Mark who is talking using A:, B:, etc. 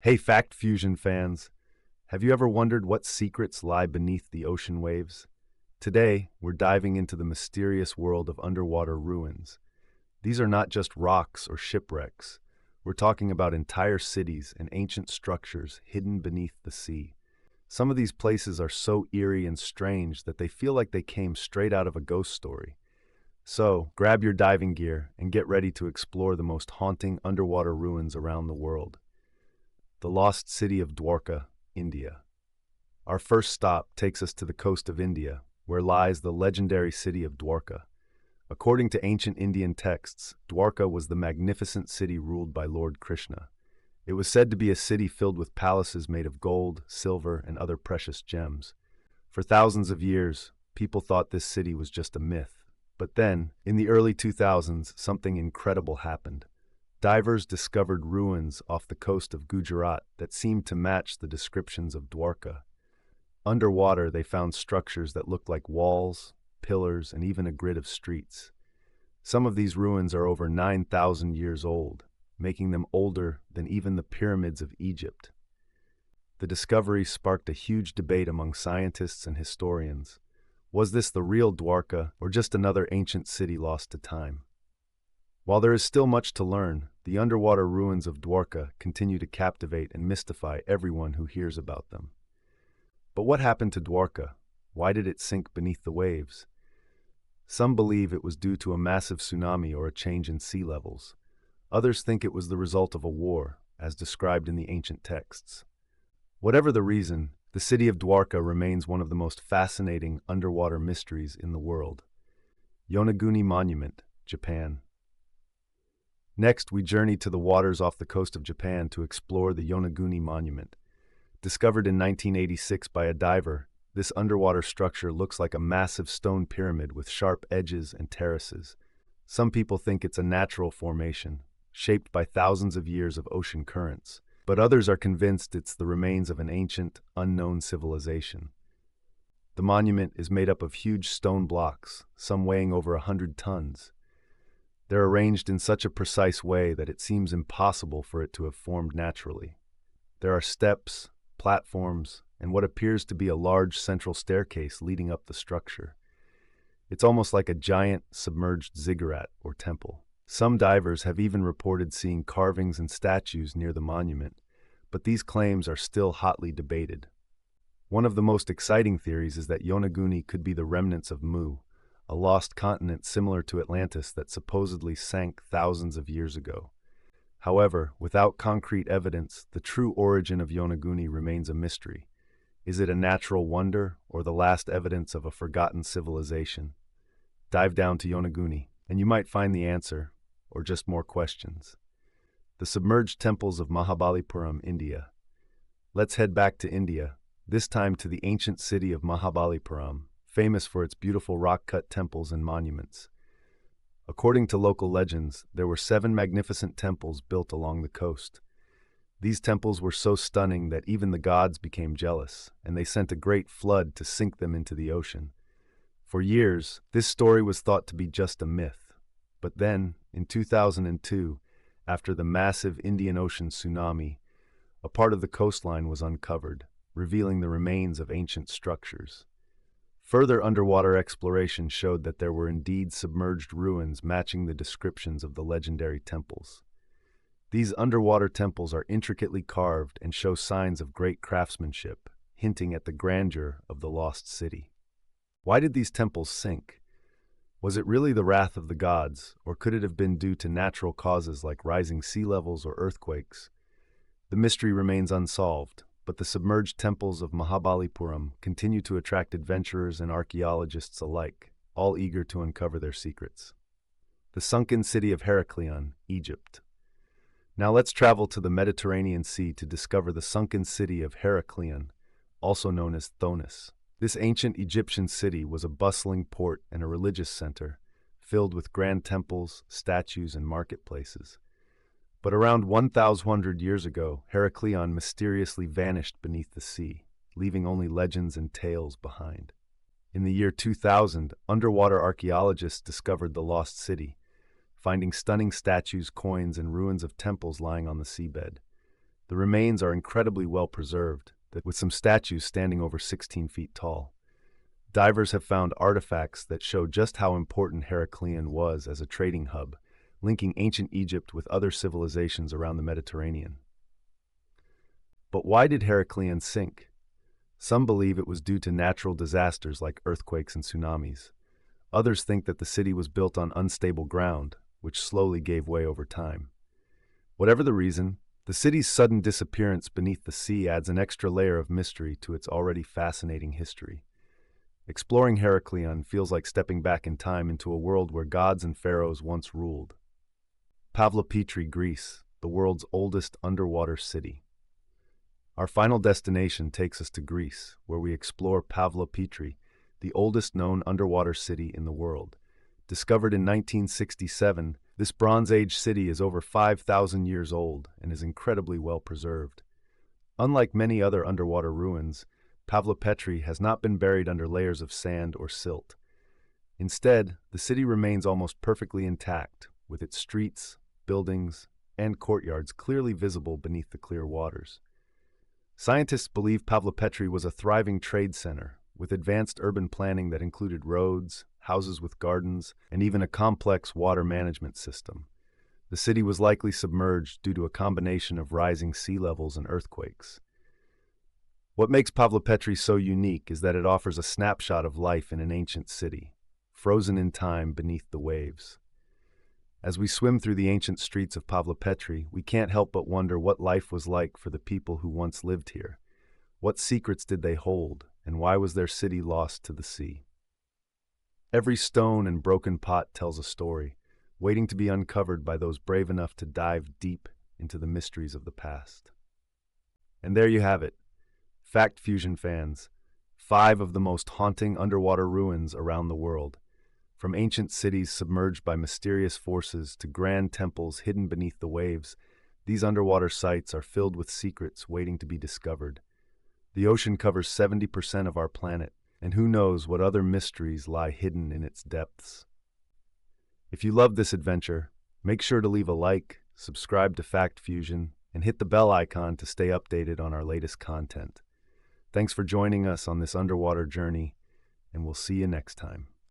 A: Hey, Fact Fusion fans, have you ever wondered what secrets lie beneath the ocean waves? Today, we're diving into the mysterious world of underwater ruins. These are not just rocks or shipwrecks. We're talking about entire cities and ancient structures hidden beneath the sea. Some of these places are so eerie and strange that they feel like they came straight out of a ghost story. So, grab your diving gear and get ready to explore the most haunting underwater ruins around the world. The lost city of Dwarka, India. Our first stop takes us to the coast of India, where lies the legendary city of Dwarka. According to ancient Indian texts, Dwarka was the magnificent city ruled by Lord Krishna. It was said to be a city filled with palaces made of gold, silver, and other precious gems. For thousands of years, people thought this city was just a myth. But then, in the early 2000s, something incredible happened. Divers discovered ruins off the coast of Gujarat that seemed to match the descriptions of Dwarka. Underwater, they found structures that looked like walls, pillars, and even a grid of streets. Some of these ruins are over 9,000 years old, making them older than even the pyramids of Egypt. The discovery sparked a huge debate among scientists and historians. Was this the real Dwarka, or just another ancient city lost to time? While there is still much to learn, the underwater ruins of Dwarka continue to captivate and mystify everyone who hears about them. But what happened to Dwarka? Why did it sink beneath the waves? Some believe it was due to a massive tsunami or a change in sea levels. Others think it was the result of a war, as described in the ancient texts. Whatever the reason, the city of Dwarka remains one of the most fascinating underwater mysteries in the world. Yonaguni Monument, Japan. Next, we journey to the waters off the coast of Japan to explore the Yonaguni Monument. Discovered in 1986 by a diver, this underwater structure looks like a massive stone pyramid with sharp edges and terraces. Some people think it's a natural formation, shaped by thousands of years of ocean currents, but others are convinced it's the remains of an ancient, unknown civilization. The monument is made up of huge stone blocks, some weighing over 100 tons. They're arranged in such a precise way that it seems impossible for it to have formed naturally. There are steps, platforms, and what appears to be a large central staircase leading up the structure. It's almost like a giant, submerged ziggurat or temple. Some divers have even reported seeing carvings and statues near the monument, but these claims are still hotly debated. One of the most exciting theories is that Yonaguni could be the remnants of Mu, a lost continent similar to Atlantis that supposedly sank thousands of years ago. However, without concrete evidence, the true origin of Yonaguni remains a mystery. Is it a natural wonder or the last evidence of a forgotten civilization? Dive down to Yonaguni, and you might find the answer, or just more questions. The submerged temples of Mahabalipuram, India. Let's head back to India, this time to the ancient city of Mahabalipuram, famous for its beautiful rock-cut temples and monuments. According to local legends, there were 7 magnificent temples built along the coast. These temples were so stunning that even the gods became jealous, and they sent a great flood to sink them into the ocean. For years, this story was thought to be just a myth. But then, in 2002, after the massive Indian Ocean tsunami, a part of the coastline was uncovered, revealing the remains of ancient structures. Further underwater exploration showed that there were indeed submerged ruins matching the descriptions of the legendary temples. These underwater temples are intricately carved and show signs of great craftsmanship, hinting at the grandeur of the lost city. Why did these temples sink? Was it really the wrath of the gods, or could it have been due to natural causes like rising sea levels or earthquakes? The mystery remains unsolved, but the submerged temples of Mahabalipuram continue to attract adventurers and archaeologists alike, all eager to uncover their secrets. The sunken city of Heraklion, Egypt. Now let's travel to the Mediterranean Sea to discover the sunken city of Heraklion, also known as Thonis. This ancient Egyptian city was a bustling port and a religious center, filled with grand temples, statues, and marketplaces. But around 1,100 years ago, Heraklion mysteriously vanished beneath the sea, leaving only legends and tales behind. In the year 2000, underwater archaeologists discovered the lost city, finding stunning statues, coins, and ruins of temples lying on the seabed. The remains are incredibly well preserved, with some statues standing over 16 feet tall. Divers have found artifacts that show just how important Heraklion was as a trading hub, linking ancient Egypt with other civilizations around the Mediterranean. But why did Heraklion sink? Some believe it was due to natural disasters like earthquakes and tsunamis. Others think that the city was built on unstable ground, which slowly gave way over time. Whatever the reason, the city's sudden disappearance beneath the sea adds an extra layer of mystery to its already fascinating history. Exploring Heraklion feels like stepping back in time into a world where gods and pharaohs once ruled. Pavlopetri, Greece, the world's oldest underwater city. Our final destination takes us to Greece, where we explore Pavlopetri, the oldest known underwater city in the world. Discovered in 1967, this Bronze Age city is over 5,000 years old and is incredibly well preserved. Unlike many other underwater ruins, Pavlopetri has not been buried under layers of sand or silt. Instead, the city remains almost perfectly intact, with its streets, buildings, and courtyards clearly visible beneath the clear waters. Scientists believe Pavlopetri was a thriving trade center, with advanced urban planning that included roads, houses with gardens, and even a complex water management system. The city was likely submerged due to a combination of rising sea levels and earthquakes. What makes Pavlopetri so unique is that it offers a snapshot of life in an ancient city, frozen in time beneath the waves. As we swim through the ancient streets of Pavlopetri, we can't help but wonder what life was like for the people who once lived here. What secrets did they hold, and why was their city lost to the sea? Every stone and broken pot tells a story, waiting to be uncovered by those brave enough to dive deep into the mysteries of the past. And there you have it. Fact Fusion fans, 5 of the most haunting underwater ruins around the world. From ancient cities submerged by mysterious forces to grand temples hidden beneath the waves, these underwater sites are filled with secrets waiting to be discovered. The ocean covers 70% of our planet, and who knows what other mysteries lie hidden in its depths. If you love this adventure, make sure to leave a like, subscribe to Fact Fusion, and hit the bell icon to stay updated on our latest content. Thanks for joining us on this underwater journey, and we'll see you next time.